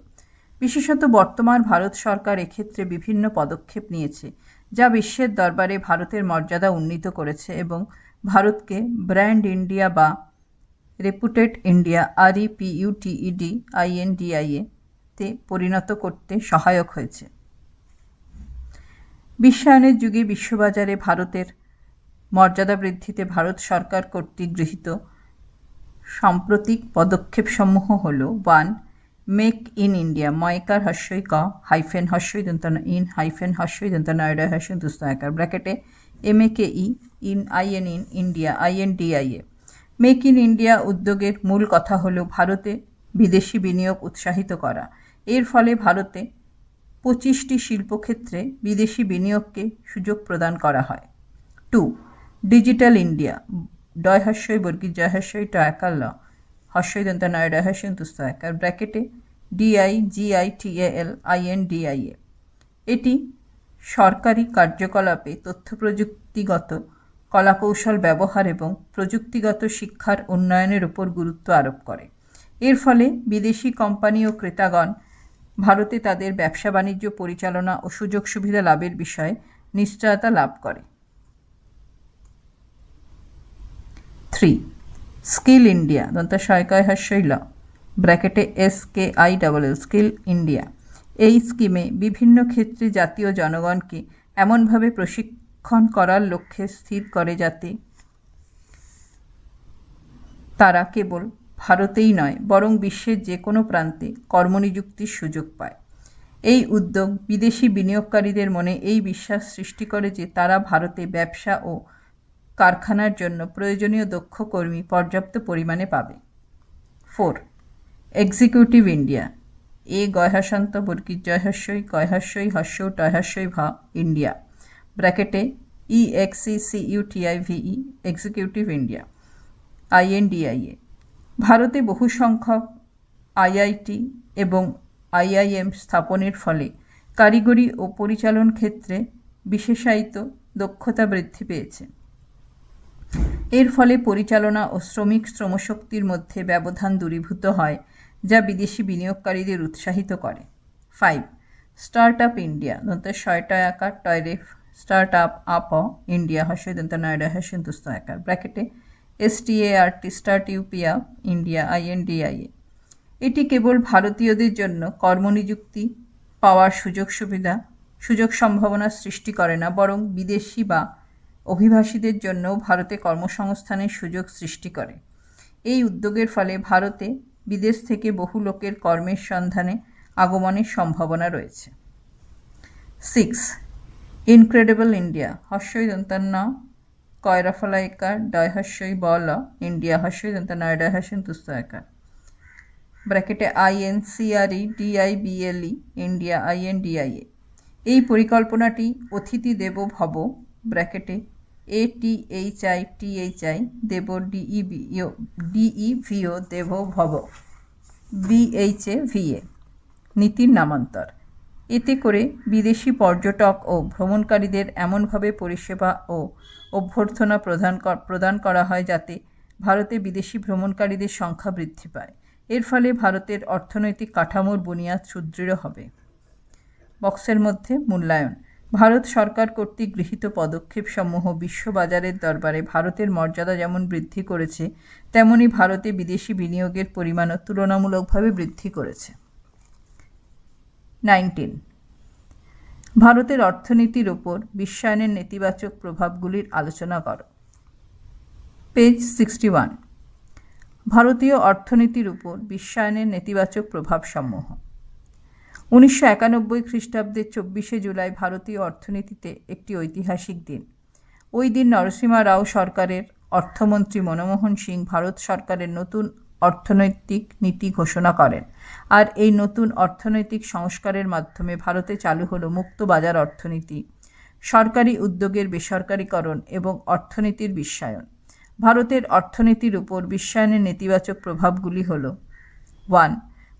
বিশেষত বর্তমান ভারত সরকার এক্ষেত্রে বিভিন্ন পদক্ষেপ নিয়েছে যা বিশ্বের দরবারে ভারতের মর্যাদা উন্নীত করেছে এবং ভারতকে ব্র্যান্ড ইন্ডিয়া বা রেপুটেড ইন্ডিয়া REPUTED তে পরিণত করতে সহায়ক হয়েছে। বিশ্বায়নের যুগে বিশ্ববাজারে ভারতের মর্যাদা বৃদ্ধিতে ভারত সরকার কর্তৃক গৃহীত সাম্প্রতিক পদক্ষেপসমূহ হল: 1. মেক ইন ইন্ডিয়া, ময়কার হস্যই ক হাইফেন হস্যই দন্তন ইন হাইফেন হস্যই দন্তন আয়ডা হাস্যই দুস্তায়কার ব্র্যাকেটে MAKE in IN in India INDIA। Make in India উদ্যোগের মূল কথা হল ভারতে বিদেশি বিনিয়োগ উৎসাহিত করা। এর ফলে ভারতে 25টি শিল্পক্ষেত্রে বিদেশি বিনিয়োগকে সুযোগ প্রদান করা হয়। 2. ডিজিটাল ইন্ডিয়া, ডয় হস্যই বর্গীর জয় হস্যই টয়াকার ল হস্যই দন্তন আয়ডা হাস্যই দুস্তায়কার ব্র্যাকেটে DIGITAL INDIA। এটি সরকারি কার্যকলাপে তথ্য প্রযুক্তিগত কলাকৌশল ব্যবহার এবং প্রযুক্তিগত শিক্ষার উন্নয়নের উপর গুরুত্ব আরোপ করে। এর ফলে বিদেশি কোম্পানি ও ক্রেতাগণ ভারতে তাদের ব্যবসা বাণিজ্য পরিচালনা ও সুযোগ সুবিধা লাভের বিষয়ে নিশ্চয়তা লাভ করে। 3. স্কিল ইন্ডিয়া, দন্তশয়কয় হস্যই ল ব্র্যাকেটে SKILL স্কিল ইন্ডিয়া। এই স্কিমে বিভিন্ন ক্ষেত্রে জাতীয় জনগণকে এমনভাবে প্রশিক্ষণ করার লক্ষ্যে স্থির করে যাতে তারা কেবল ভারতেই নয় বরং বিশ্বের যে কোনো প্রান্তে কর্মনিযুক্তির সুযোগ পায়। এই উদ্যোগ বিদেশি বিনিয়োগকারীদের মনে এই বিশ্বাস সৃষ্টি করে যে তারা ভারতে ব্যবসা ও কারখানার জন্য প্রয়োজনীয় দক্ষ কর্মী পর্যাপ্ত পরিমাণে পাবে। 4. এক্সিকিউটিভ ইন্ডিয়া, গয়হাসান্ত বর্গীর জয় হস্যই কয় হস্যই হস্য টয় হস্যই ভা ইন্ডিয়া ব্র্যাকেটে EXECUTIVE এক্সিকিউটিভ ইন্ডিয়া INDIA। ভারতে বহু সংখ্যক আইআইটি এবং আইআইএম স্থাপনের ফলে কারিগরি ও পরিচালন ক্ষেত্রে বিশেষায়িত দক্ষতা বৃদ্ধি পেয়েছে। এর ফলে পরিচালনা ও শ্রমশক্তির মধ্যে ব্যবধান দূরীভূত হয়, যা বিদেশি বিনিয়োগকারীদের উৎসাহিত করে। 5. স্টার্ট আপ ইন্ডিয়া দন্তের টয়রেফ স্টার্ট আপ ইন্ডিয়া ব্র্যাকেটে START স্টার্ট ইউপিয়া ইন্ডিয়া INDIA। এটি কেবল ভারতীয়দের জন্য কর্মনিযুক্তি পাওয়ার সুযোগ সম্ভাবনা সৃষ্টি করে না, বরং বিদেশি বা অভিবাসীদের জন্যও ভারতে কর্মসংস্থানের সুযোগ সৃষ্টি করে। এই উদ্যোগের ফলে ভারতে বিদেশ থেকে বহু লোকের কর্মের সন্ধানে আগমনের সম্ভাবনা রয়েছে। 6. ইনক্রেডিবল ইন্ডিয়া ইন্ডিয়া ব্র্যাকেটে INCREDIBLE ইন্ডিয়া INDIA। এই পরিকল্পনাটি অতিথি দেবো ভব ব্র্যাকেটে ATHITHI দেবো DEVO দেবো ভব BHAVA নীতির নামান্তর। এতে করে বিদেশি পর্যটক ও ভ্রমণকারীদের এমনভাবে পরিষেবা ও অভ্যর্থনা প্রদান করা হয় যাতে ভারতে বিদেশি ভ্রমণকারীদের সংখ্যা বৃদ্ধি পায়। এর ফলে ভারতের অর্থনৈতিক কাঠামোর বুনিয়াদ সুদৃঢ় হবে। বক্সের মধ্যে মূল্যায়ন। ভারত সরকার কর্তৃক গৃহীত পদক্ষেপসমূহ বিশ্ববাজারের দরবারে ভারতের মর্যাদা যেমন বৃদ্ধি করেছে, তেমনি ভারতে বিদেশি বিনিয়োগের পরিমাণও তুলনামূলকভাবে বৃদ্ধি করেছে। 19. ভারতের অর্থনীতির ওপর বিশ্বায়নের নেতিবাচক প্রভাবগুলির আলোচনা করো। পেজ 61। ভারতীয় অর্থনীতির উপর বিশ্বায়নের নেতিবাচক প্রভাবসমূহ। 1991 খ্রিস্টাব্দের 24শে জুলাই ভারতীয় অর্থনীতিতে একটি ঐতিহাসিক দিন। ওই দিন নরসিমহা রাও সরকারের অর্থমন্ত্রী মনমোহন সিং ভারত সরকারের নতুন অর্থনৈতিক নীতি ঘোষণা করেন, আর এই নতুন অর্থনৈতিক সংস্কারের মাধ্যমে ভারতে চালু হলো মুক্ত বাজার অর্থনীতি, সরকারি উদ্যোগের বেসরকারীকরণ এবং অর্থনীতির বিশ্বায়ন। ভারতের অর্থনীতির উপর বিশ্বায়নের নেতিবাচক প্রভাবগুলি হল: 1.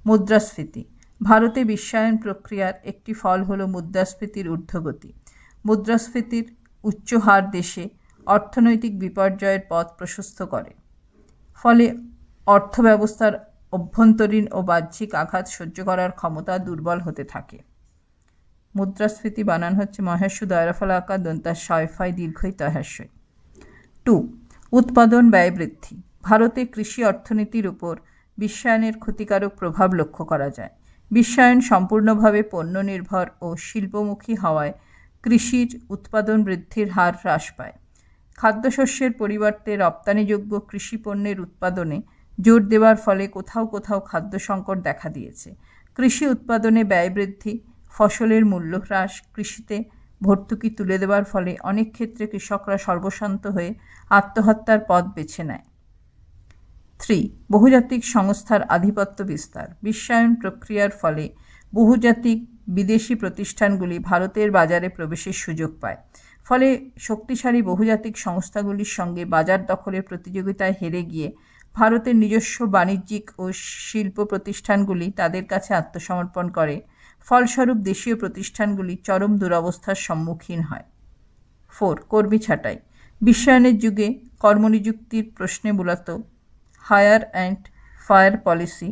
মুদ্রাস্ফীতি। ভারতে বিশ্বায়ন প্রক্রিয়ার একটি ফল হল মুদ্রাস্ফীতির ঊর্ধ্বগতি। মুদ্রাস্ফীতির উচ্চ হার দেশে অর্থনৈতিক বিপর্যয়ের পথ প্রশস্ত করে, ফলে অর্থব্যবস্থার অভ্যন্তরীণ ও বাহ্যিক আঘাত সহ্য করার ক্ষমতা দুর্বল হতে থাকে। মুদ্রাস্ফীতি বানান হচ্ছে মহেশ্বু দয়রাফলা দন্তাশয় দীর্ঘই তহাশয়। 2. উৎপাদন ব্যয় বৃদ্ধি। ভারতে কৃষি অর্থনীতির উপর বিশ্বায়নের ক্ষতিকারক প্রভাব লক্ষ্য করা যায়। বিশ্বায়ন সম্পূর্ণভাবে পণ্য নির্ভর ও শিল্পমুখী হওয়ায় কৃষির উৎপাদন বৃদ্ধির হার হ্রাস পায়। খাদ্যশস্যের পরিবর্তে রপ্তানিযোগ্য কৃষি পণ্যের উৎপাদনে জোর দেওয়ার ফলে কোথাও কোথাও খাদ্য সংকট দেখা দিয়েছে। কৃষি উৎপাদনে ব্যয় বৃদ্ধি, ফসলের মূল্য হ্রাস, কৃষিতে ভর্তুকি তুলে দেওয়ার ফলে অনেক ক্ষেত্রে কৃষকরা সর্বশান্ত হয়ে আত্মহত্যার পথ বেছে নেয়। 3. বহুজাতিক সংস্থার আধিপত্য বিস্তার। বিশ্বায়ন প্রক্রিয়ার ফলে বহুজাতিক বিদেশি প্রতিষ্ঠানগুলি ভারতের বাজারে প্রবেশের সুযোগ পায়, ফলে শক্তিশালী বহুজাতিক সংস্থাগুলির সঙ্গে বাজার দখলের প্রতিযোগিতায় হেরে গিয়ে ভারতের নিজস্ব বাণিজ্যিক ও শিল্প প্রতিষ্ঠানগুলি তাদের কাছে আত্মসমর্পণ করে। ফলস্বরূপ দেশীয় প্রতিষ্ঠানগুলি চরম দুরবস্থার সম্মুখীন হয়। 4. কর্মী ছাঁটাই। বিশ্বায়নের যুগে কর্মনিযুক্তির প্রশ্নে মূলত hire and fire policy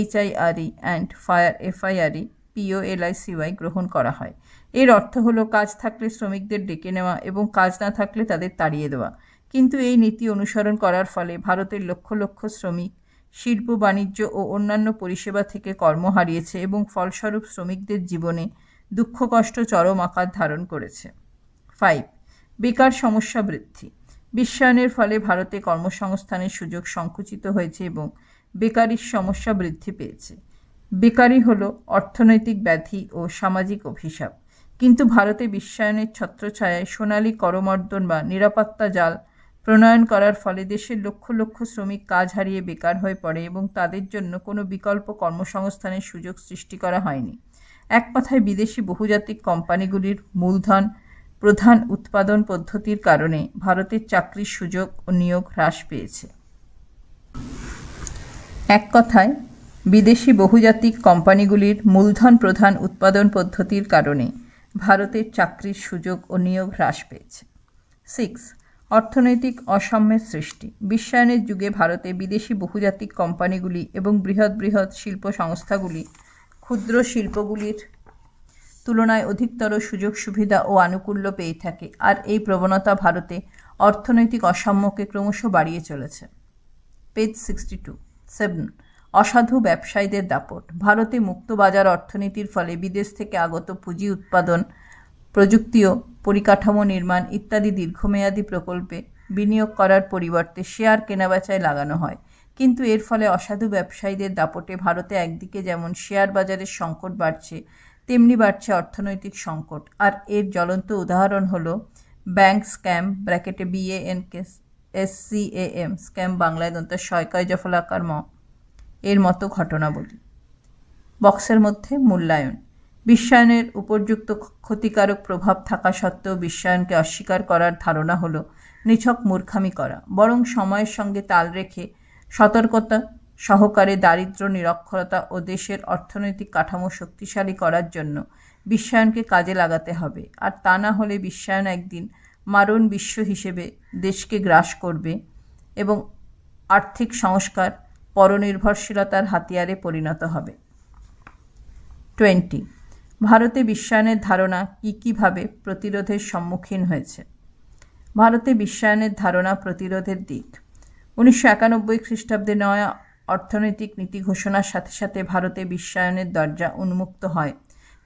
HIRE and fire FIRE POLICY গ্রহণ করা হয়। এর অর্থ হলো কাজ থাকলে শ্রমিকদের ডেকে নেওয়া এবং কাজ না থাকলে তাদের তাড়িয়ে দেওয়া। কিন্তু এই নীতি অনুসরণ করার ফলে ভারতের লক্ষ লক্ষ শ্রমিক শিল্প, বাণিজ্য ও অন্যান্য পরিষেবা থেকে কর্ম হারিয়েছে এবং ফলস্বরূপ শ্রমিকদের জীবনে দুঃখ কষ্ট চরম আকার ধারণ করেছে। 5. বেকার সমস্যা বৃদ্ধি। বিশ্বায়নের ফলে ভারতে কর্মসংস্থানের সুযোগ সংকুচিত হয়েছে এবং বেকারির সমস্যা বৃদ্ধি পেয়েছে। বেকারি হল অর্থনৈতিক ব্যাধি ও সামাজিক অভিশাপ। কিন্তু ভারতে বিশ্বায়নের ছত্রছায়ায় সোনালী করমর্দন বা নিরাপত্তা জাল প্রণয়ন করার ফলে দেশের লক্ষ লক্ষ শ্রমিক কাজ হারিয়ে বেকার হয়ে পড়ে এবং তাদের জন্য কোনো বিকল্প কর্মসংস্থানের সুযোগ সৃষ্টি করা হয়নি। এক কথায় বিদেশি বহুজাতিক কোম্পানিগুলির মূলধন প্রধান উৎপাদন পদ্ধতির কারণে ভারতের চাকরির সুযোগ ও নিয়োগ হ্রাস পেয়েছে। এক কথায়, বিদেশি বহুজাতিক কোম্পানিগুলির মূলধন প্রধান উৎপাদন পদ্ধতির কারণে ভারতের চাকরির সুযোগ ও নিয়োগ হ্রাস পেয়েছে। 6. অর্থনৈতিক অসাম্যের সৃষ্টি। বিশ্বায়নের যুগে ভারতে বিদেশি বহুজাতিক কোম্পানিগুলি এবং বৃহৎ বৃহৎ শিল্প সংস্থাগুলি ক্ষুদ্র শিল্পগুলির তুলনায় অধিকতর সুযোগ সুবিধা ও আনুকূল্য পেয়ে থাকে, আর এই প্রবণতা ভারতে অর্থনৈতিক অসাম্যকে ক্রমশ বাড়িয়ে চলেছে। পেজ 62। 7. অসাধু ব্যবসায়ীদের দাপট। ভারতে মুক্ত বাজার অর্থনীতির ফলে বিদেশ থেকে আগত পুঁজি উৎপাদন, প্রযুক্তি ও পরিকাঠামো নির্মাণ ইত্যাদি দীর্ঘমেয়াদী প্রকল্পে বিনিয়োগ করার পরিবর্তে শেয়ার কেনাবেচায় লাগানো হয়। কিন্তু এর ফলে অসাধু ব্যবসায়ীদের দাপটে ভারতে একদিকে যেমন শেয়ার বাজারের সংকট বাড়ছে, তেমনি বাড়ছে অর্থনৈতিক সংকট। আর এর জ্বলন্ত উদাহরণ হলো ব্যাংক স্ক্যাম BANK স্ক্যাম বাংলায় দন্তস্বয়কয় জফলাকার ম এর মতো ঘটনাবলী। বক্সের মধ্যে মূল্যায়ন। বিশ্বায়নের উপর্যুক্ত ক্ষতিকারক প্রভাব থাকা সত্ত্বেও বিশ্বায়নকে অস্বীকার করার ধারণা হলো নিছক মূর্খামি করা। বরং সময়ের সঙ্গে তাল রেখে সতর্কতা সহকারে দারিদ্র্য নিরক্ষরতা ও দেশের অর্থনৈতিক কাঠামো শক্তিশালী করার জন্য বিশ্বায়নকে কাজে লাগাতে হবে। আর তা না হলে বিশ্বায়ন একদিন মারণ বিশ্ব হিসেবে দেশকে গ্রাস করবে এবং আর্থিক সংস্কার পরনির্ভরশীলতার হাতিয়ারে পরিণত হবে। 20. ভারতে বিশ্বায়নের ধারণা কীভাবে প্রতিরোধের সম্মুখীন হয়েছে। ভারতে বিশ্বায়নের ধারণা প্রতিরোধের দিক। 1991 খ্রিস্টাব্দে নয়া অর্থনৈতিক নীতি ঘোষণার সাথে সাথে ভারতে বিশ্বায়নের দরজা উন্মুক্ত হয়,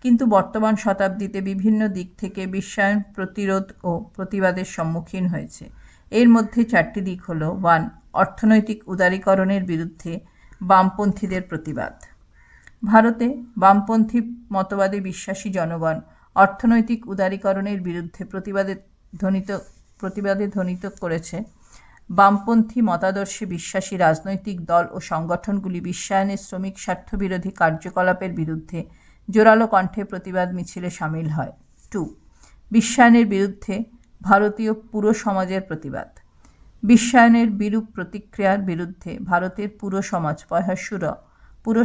কিন্তু বর্তমান শতাব্দীতে বিভিন্ন দিক থেকে বিশ্বায়ন প্রতিরোধ ও প্রতিবাদের সম্মুখীন হয়েছে। এর মধ্যে 4টি দিক হল: 1. অর্থনৈতিক উদারীকরণের বিরুদ্ধে বামপন্থীদের প্রতিবাদ। ভারতে বামপন্থী মতবাদে বিশ্বাসী জনগণ অর্থনৈতিক উদারীকরণের বিরুদ্ধে প্রতিবাদে ধ্বনিত করেছে। বামপন্থী মতাদর্শে বিশ্বাসী রাজনৈতিক দল ও সংগঠনগুলি বিশ্বায়নের শ্রমিক স্বার্থবিরোধী কার্যকলাপের বিরুদ্ধে জোরালো কণ্ঠে প্রতিবাদ মিছিলে সামিল হয়। 2. বিশ্বায়নের বিরুদ্ধে ভারতীয় পুর সমাজের প্রতিবাদ। বিশ্বায়নের বিরূপ প্রতিক্রিয়ার বিরুদ্ধে ভারতের পুর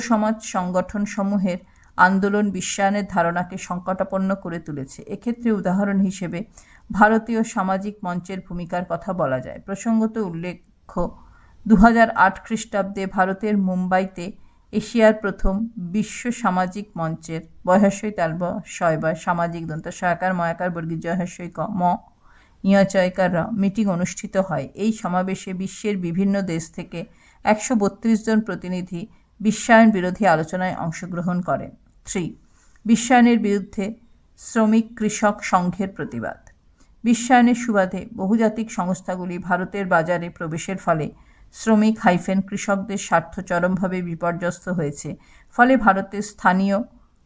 সমাজ সংগঠনসমূহের আন্দোলন বিশ্বায়নের ধারণাকে সংকটাপন্ন করে তুলেছে। এক্ষেত্রে উদাহরণ হিসেবে ভারতীয় সামাজিক মঞ্চের ভূমিকার কথা বলা যায়। প্রসঙ্গত উল্লেখ্য, 2008 খ্রিস্টাব্দে ভারতের মুম্বাইতে এশিয়ার প্রথম বিশ্ব সামাজিক মঞ্চের সামাজিক দন্তস্বয়কার ময়াকার বর্গীয় জয়হাস্যই ক ম ইয়চয়কার মিটিং অনুষ্ঠিত হয়। এই সমাবেশে বিশ্বের বিভিন্ন দেশ থেকে 132 জন প্রতিনিধি বিশ্বায়ন বিরোধী আলোচনায় অংশগ্রহণ করেন। 3. বিশ্বায়নের বিরুদ্ধে শ্রমিক কৃষক সংঘের প্রতিবাদ। বিশ্বায়নের সুবাদে বহুজাতিক সংস্থাগুলি ভারতের বাজারে প্রবেশের ফলে শ্রমিক-কৃষকদের স্বার্থ চরমভাবে বিপর্যস্ত হয়েছে। ফলে ভারতের স্থানীয়,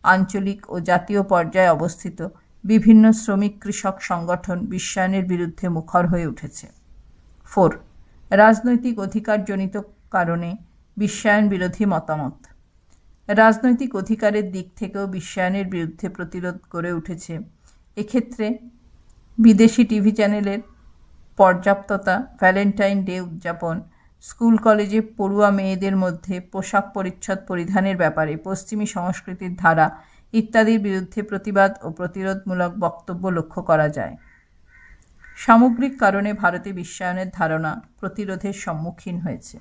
আঞ্চলিক ও জাতীয় পর্যায়ে অবস্থিত বিভিন্ন শ্রমিক কৃষক সংগঠন বিশ্বায়নের বিরুদ্ধে মুখর হয়ে উঠেছে। 4. রাজনৈতিক অধিকারজনিত কারণে বিশ্বায়ন বিরোধী মতামত। রাজনৈতিক অধিকারের দিক থেকেও বিশ্বায়নের বিরুদ্ধে প্রতিরোধ গড়ে উঠেছে। এক্ষেত্রে বিদেশি টিভি চ্যানেলের পর্যাপ্ততা, ভ্যালেন্টাইন ডে উদযাপন, স্কুল কলেজে পড়ুয়া মেয়েদের মধ্যে পোশাক পরিচ্ছদ পরিধানের ব্যাপারে পশ্চিমী সংস্কৃতির ধারা ইত্যাদির বিরুদ্ধে প্রতিবাদ ও প্রতিরোধমূলক বক্তব্য লক্ষ্য করা যায়। সামগ্রিক কারণে ভারতে বিশ্বায়নের ধারণা প্রতিরোধের সম্মুখীন হয়েছে।